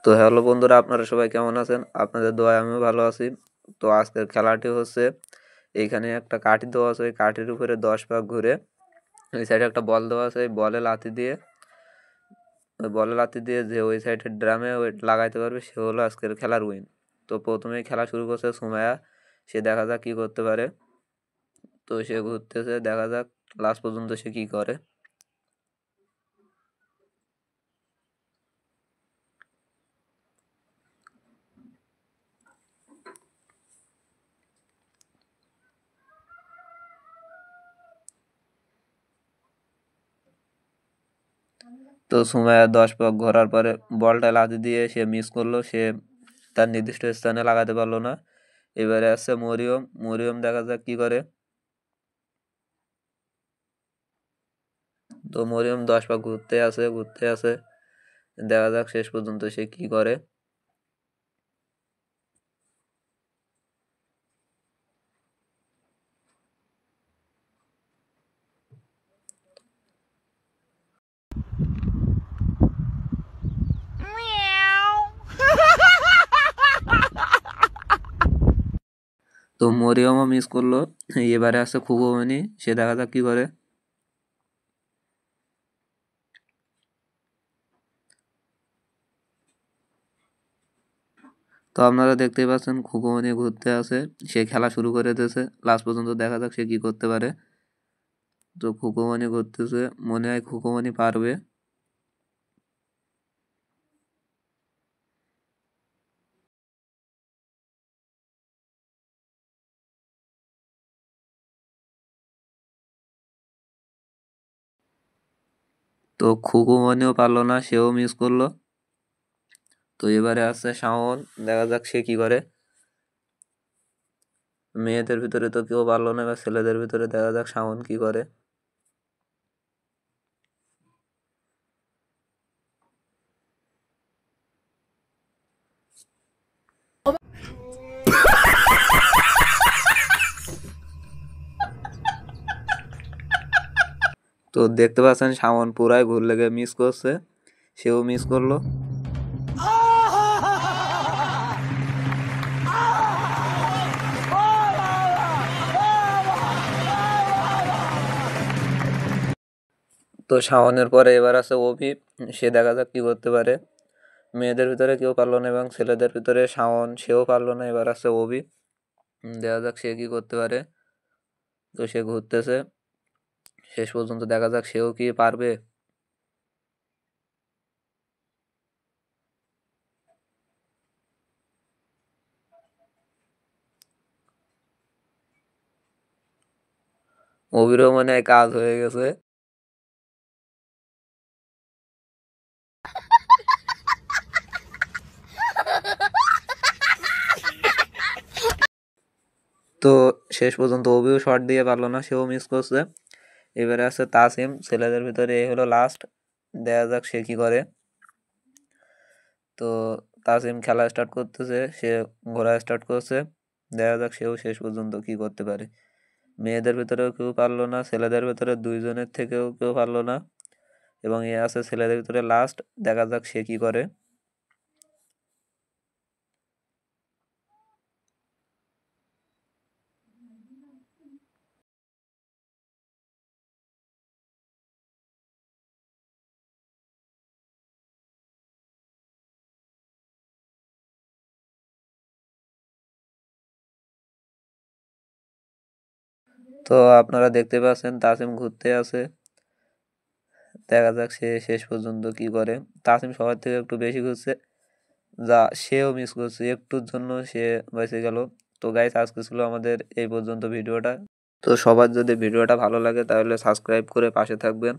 তো হ্যালো বন্ধুরা, আপনারা সবাই কেমন আছেন? আপনাদের দোয়ায় আমিও ভালো আছি। তো আজকের খেলাটি হচ্ছে, এইখানে একটা কাঠি দেওয়া আছে, ওই কাঠির উপরে 10 পাক ঘুরে ওই সাইডে একটা বল দেওয়া আছে, ওই বলে লাথি দিয়ে যে ওই সাইডের ড্রামে ওই লাগাইতে পারবে সে হলো আজকের খেলার উইন। তো প্রথমেই খেলা শুরু করছে সুমাইয়া, সে দেখা যাক কি করতে পারে। তো সে ঘুরতেছে, দেখা যাক লাস্ট পর্যন্ত সে কি করে। তো সুমাইয়া 10 পাক ঘোরার পরে বলটা লাথি দিয়ে সে মিস করলো, সে তার নির্দিষ্ট স্থানে লাগাতে পারলো না। এবারে আসছে মরিয়ম, মরিয়ম দেখা যাক কি করে। তো মরিয়ম 10 পাক ঘুরতে আছে, দেখা যাক শেষ পর্যন্ত সে কি করে। তো মরিয়মও মিস করলো। এবারে আসছে খুকুমনি, সে দেখা যাক কি করে। তো আপনারা দেখতেই পাচ্ছেন খুকুমনি ঘুরতে আছে, সে খেলা শুরু করে দিয়েছে। লাস্ট পর্যন্ত দেখা যাক সে কি করতে পারে। তো খুকুমনি ঘুরতেছে, মনে হয় খুকুমনি পারবে। তো খুকুমনিও পারলো না, সেও মিস করলো। তো এবারে আসছে শাওন, দেখা যাক সে কি করে। মেয়েদের ভিতরে তো কেউ পারলো না, এবার ছেলেদের ভিতরে দেখা যাক শাওন কি করে। তো দেখতে পাচ্ছেন শাওন পুরাই ভুল লেগে মিস করছে, সেও মিস করলো। তো শাওনের পরে এবার আছে অভি, সে দেখা যাক কি করতে পারে। মেয়েদের ভিতরে কেউ পারলো না এবং ছেলেদের ভিতরে শাওন, সেও পারলো না। এবার আছে অভি, দেখা যাক সে কি করতে পারে। তো সে ঘুরতেছে, শেষ পর্যন্ত দেখা যাক সেও কি পারবে। অভিরও মনে হয় কাজ হয়ে গেছে। তো শেষ পর্যন্ত অভিও শট দিয়ে পারলো না, সেও মিস করছে। এবারে আছে তাসিম, ছেলেদের ভিতরে এই হলো লাস্ট, দেখা যাক সে কি করে। তো তাসিম খেলা স্টার্ট করতেছে, সে ঘোরা স্টার্ট করছে, দেখা যাক সেও শেষ পর্যন্ত কি করতে পারে। মেয়েদের ভিতরেও কেউ পারলো না, ছেলেদের ভিতরে দুইজনের থেকেও কেউ পারলো না এবং এ আছে ছেলেদের ভিতরে লাস্ট, দেখা যাক সে কি করে। তো আপনারা দেখতে পাচ্ছেন তাসিম ঘুরতে আছে, দেখা যাক সে শেষ পর্যন্ত কি করে। তাসিম সবার থেকে একটু বেশি ঘুরছে, যা সেও মিস করছে, একটুর জন্য সে বেঁচে গেল। তো গাইস, আজকে ছিল আমাদের এই পর্যন্ত ভিডিওটা। তো সবার যদি ভিডিওটা ভালো লাগে তাহলে সাবস্ক্রাইব করে পাশে থাকবেন।